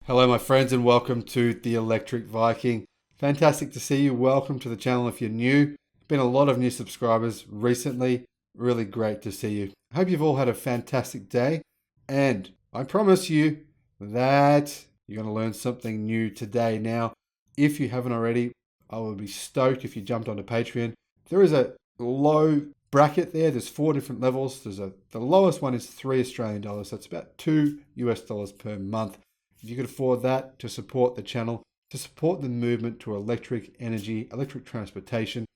Hello, my friends, and welcome to the Electric Viking. Fantastic to see you. Welcome to the channel if you're new. Been a lot of new subscribers recently. Really great to see you. Hope you've all had a fantastic day, and I promise you that you're going to learn something new today. Now, if you haven't already, I will be stoked if you jumped onto Patreon. There is a low bracket there. There's 4 different levels. The lowest one is $3 Australian. That's about $2 per month. If you could afford that to support the channel, to support the movement to electric energy, electric transportation,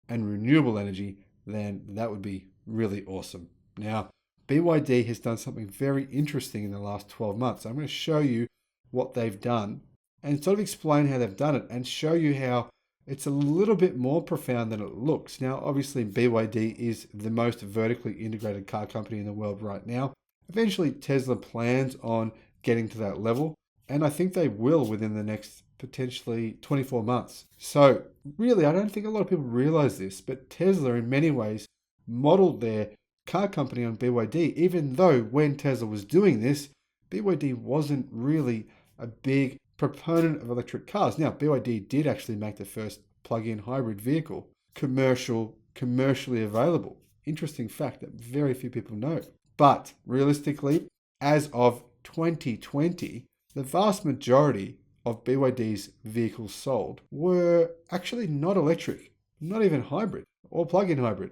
and renewable energy, then that would be really awesome. Now, BYD has done something very interesting in the last 12 months. I'm going to show you what they've done and sort of explain how they've done it and show you how it's a little bit more profound than it looks. Now, obviously, BYD is the most vertically integrated car company in the world right now. Eventually, Tesla plans on getting to that level, and I think they will within the next potentially 24 months. So really, I don't think a lot of people realize this, but Tesla in many ways modeled their car company on BYD, even though when Tesla was doing this, BYD wasn't really a big proponent of electric cars. Now, BYD did actually make the first plug-in hybrid vehicle commercially available. Interesting fact that very few people know. But realistically, as of 2020, the vast majority of BYD's vehicles sold were actually not electric, not even hybrid or plug-in hybrid.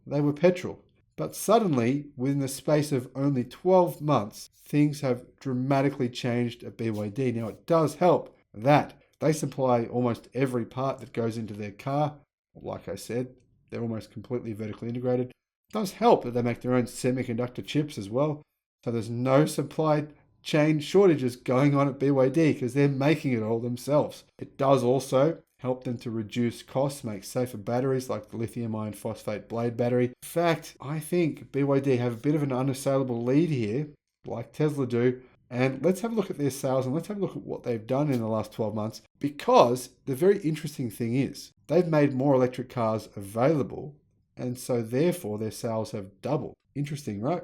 They were petrol. But suddenly, within the space of only 12 months, things have dramatically changed at BYD. Now, it does help that they supply almost every part that goes into their car. Like I said, they're almost completely vertically integrated. It does help that they make their own semiconductor chips as well. So there's no supply chain shortages going on at BYD because they're making it all themselves. It does also help them to reduce costs, make safer batteries like the lithium iron phosphate blade battery. In fact, I think BYD have a bit of an unassailable lead here, like Tesla do. And let's have a look at their sales and let's have a look at what they've done in the last 12 months, because the very interesting thing is they've made more electric cars available, and so therefore their sales have doubled. Interesting, right?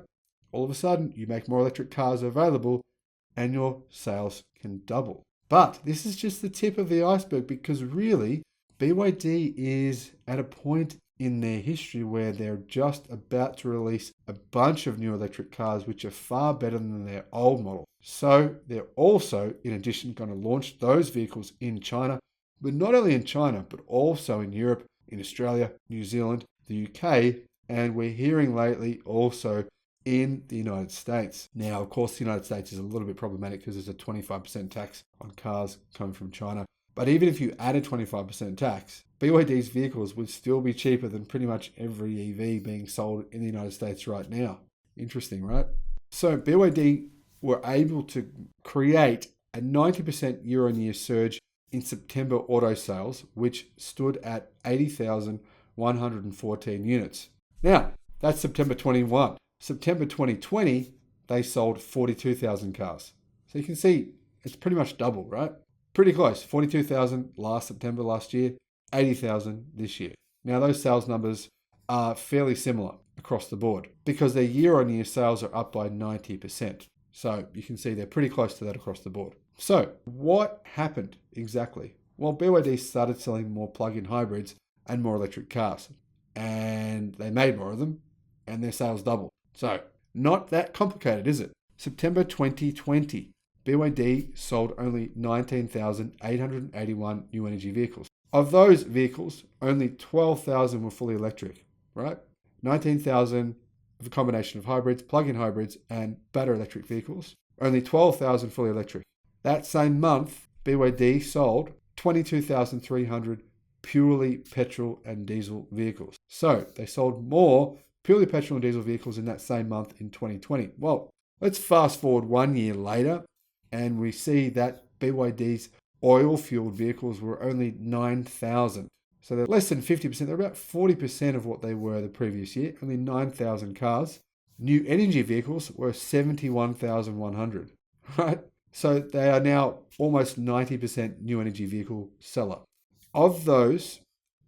All of a sudden, you make more electric cars available and your sales can double. But this is just the tip of the iceberg, because really, BYD is at a point in their history where they're just about to release a bunch of new electric cars which are far better than their old model. So they're also, in addition, going to launch those vehicles in China, but not only in China, but also in Europe, in Australia, New Zealand, the UK, and we're hearing lately also in the United States. Now, of course, the United States is a little bit problematic because there's a 25% tax on cars coming from China. But even if you add a 25% tax, BYD's vehicles would still be cheaper than pretty much every EV being sold in the United States right now. Interesting, right? So BYD were able to create a 90% year-on-year surge in September auto sales, which stood at 80,114 units. Now, that's September 21. September 2020, they sold 42,000 cars. So you can see it's pretty much double, right? Pretty close. 42,000 last September last year, 80,000 this year. Now those sales numbers are fairly similar across the board because their year-on-year sales are up by 90%. So you can see they're pretty close to that across the board. So what happened exactly? Well, BYD started selling more plug-in hybrids and more electric cars, and they made more of them, and their sales doubled. So, not that complicated, is it? September 2020, BYD sold only 19,881 new energy vehicles. Of those vehicles, only 12,000 were fully electric, right? 19,000 of a combination of hybrids, plug-in hybrids, and battery electric vehicles. Only 12,000 fully electric. That same month, BYD sold 22,300 purely petrol and diesel vehicles. So, they sold more purely petrol and diesel vehicles in that same month in 2020. Well, let's fast forward 1 year later, and we see that BYD's oil-fueled vehicles were only 9,000. So they're less than 50%. They're about 40% of what they were the previous year, only 9,000 cars. New energy vehicles were 71,100, right? So they are now almost 90% new energy vehicle seller. Of those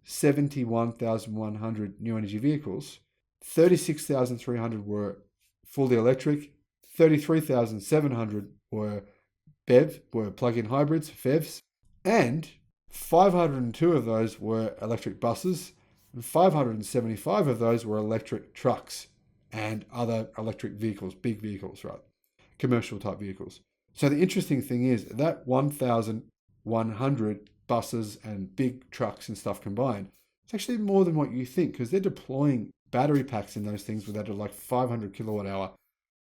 71,100 new energy vehicles, 36,300 were fully electric, 33,700 were BEV were plug-in hybrids, PHEVs, and 502 of those were electric buses, and 575 of those were electric trucks and other electric vehicles, big vehicles, right? Commercial type vehicles. So the interesting thing is that 1,100 buses and big trucks and stuff combined, it's actually more than what you think, because they're deploying battery packs in those things that are like 500 kilowatt hour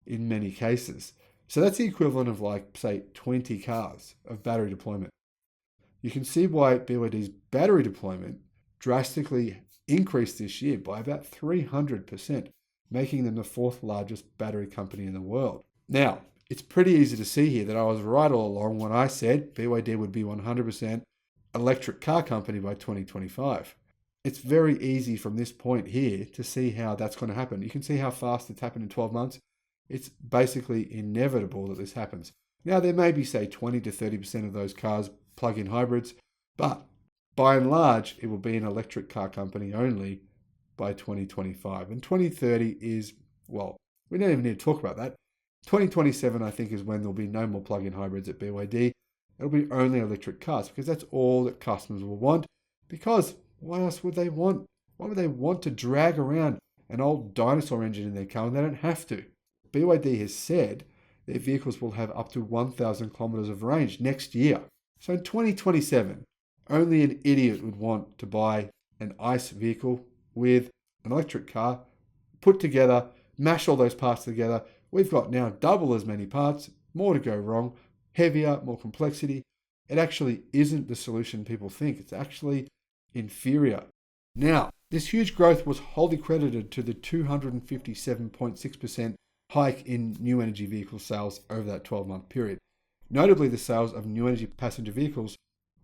in many cases. So that's the equivalent of like, say, 20 cars of battery deployment. You can see why BYD's battery deployment drastically increased this year by about 300%, making them the fourth largest battery company in the world. Now, it's pretty easy to see here that I was right all along when I said BYD would be 100% electric car company by 2025. It's very easy from this point here to see how that's going to happen. You can see how fast it's happened in 12 months. It's basically inevitable that this happens. Now, there may be, say, 20 to 30% of those cars plug-in hybrids, but by and large, it will be an electric car company only by 2025. And 2030 is, well, we don't even need to talk about that. 2027, I think, is when there'll be no more plug-in hybrids at BYD. It'll be only electric cars, because that's all that customers will want. Because why else would they want? Why would they want to drag around an old dinosaur engine in their car when they don't have to? BYD has said their vehicles will have up to 1,000 kilometers of range next year. So in 2027, only an idiot would want to buy an ICE vehicle with an electric car, put together, mash all those parts together. We've got now double as many parts, more to go wrong, heavier, more complexity. It actually isn't the solution people think. It's actually inferior. Now, this huge growth was wholly credited to the 257.6% hike in new energy vehicle sales over that 12-month period. Notably, the sales of new energy passenger vehicles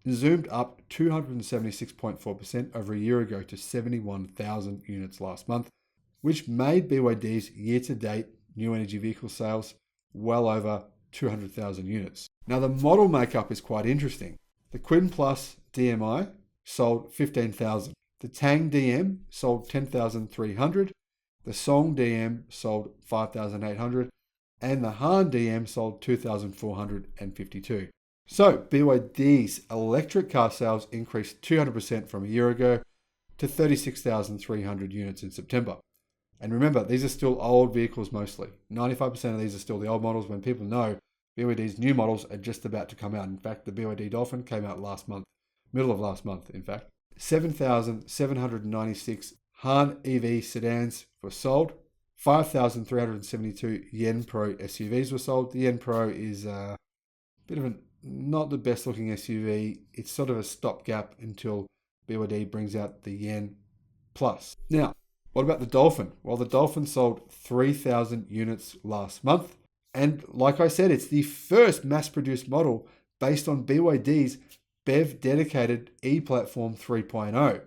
zoomed up 276.4% over a year ago to 71,000 units last month, which made BYD's year-to-date new energy vehicle sales well over 200,000 units. Now, the model makeup is quite interesting. The Quid Plus DMI sold 15,000. The Tang DM sold 10,300. The Song DM sold 5,800. And the Han DM sold 2,452. So BYD's electric car sales increased 200% from a year ago to 36,300 units in September. And remember, these are still old vehicles mostly. 95% of these are still the old models, when people know BYD's new models are just about to come out. In fact, the BYD Dolphin came out last month, middle of last month, in fact. 7,796 Han EV sedans were sold. 5,372 Yen Pro SUVs were sold. The Yen Pro is a bit of not the best looking SUV. It's sort of a stopgap until BYD brings out the Yen Plus. Now, what about the Dolphin? Well, the Dolphin sold 3,000 units last month. And like I said, it's the first mass-produced model based on BYD's BEV dedicated E-Platform 3.0.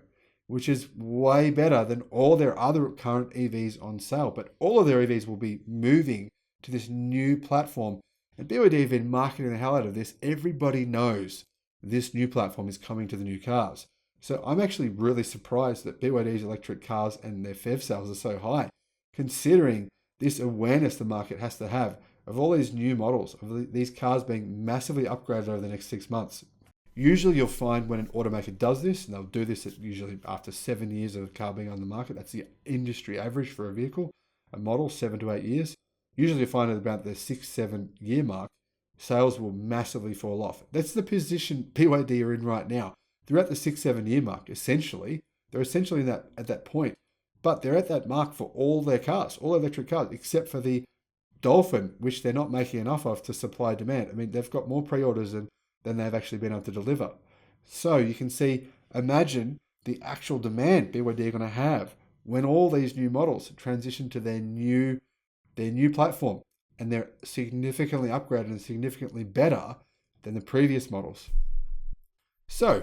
which is way better than all their other current EVs on sale. But all of their EVs will be moving to this new platform. And BYD have been marketing the hell out of this. Everybody knows this new platform is coming to the new cars. So I'm actually really surprised that BYD's electric cars and their PHEV sales are so high, considering this awareness the market has to have of all these new models, of these cars being massively upgraded over the next 6 months. Usually you'll find when an automaker does this, and they'll do this usually after 7 years of the car being on the market. That's the industry average for a vehicle, a model, 7 to 8 years. Usually you find at about the 6-7 year mark, sales will massively fall off. That's the position BYD are in right now. They're at the 6-7 year mark, essentially. They're essentially at that point. But they're at that mark for all their cars, all electric cars, except for the Dolphin, which they're not making enough of to supply demand. I mean, they've got more pre-orders than they've actually been able to deliver. So you can see, imagine the actual demand BYD are going to have when all these new models transition to their new platform, and they're significantly upgraded and significantly better than the previous models. So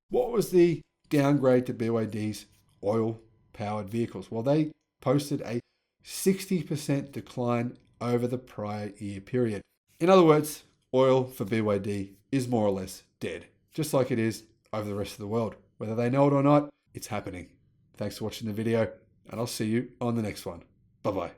what was the downgrade to BYD's oil-powered vehicles? Well, they posted a 60% decline over the prior year period. In other words, oil for BYD is more or less dead, just like it is over the rest of the world. Whether they know it or not, it's happening. Thanks for watching the video, and I'll see you on the next one. Bye-bye.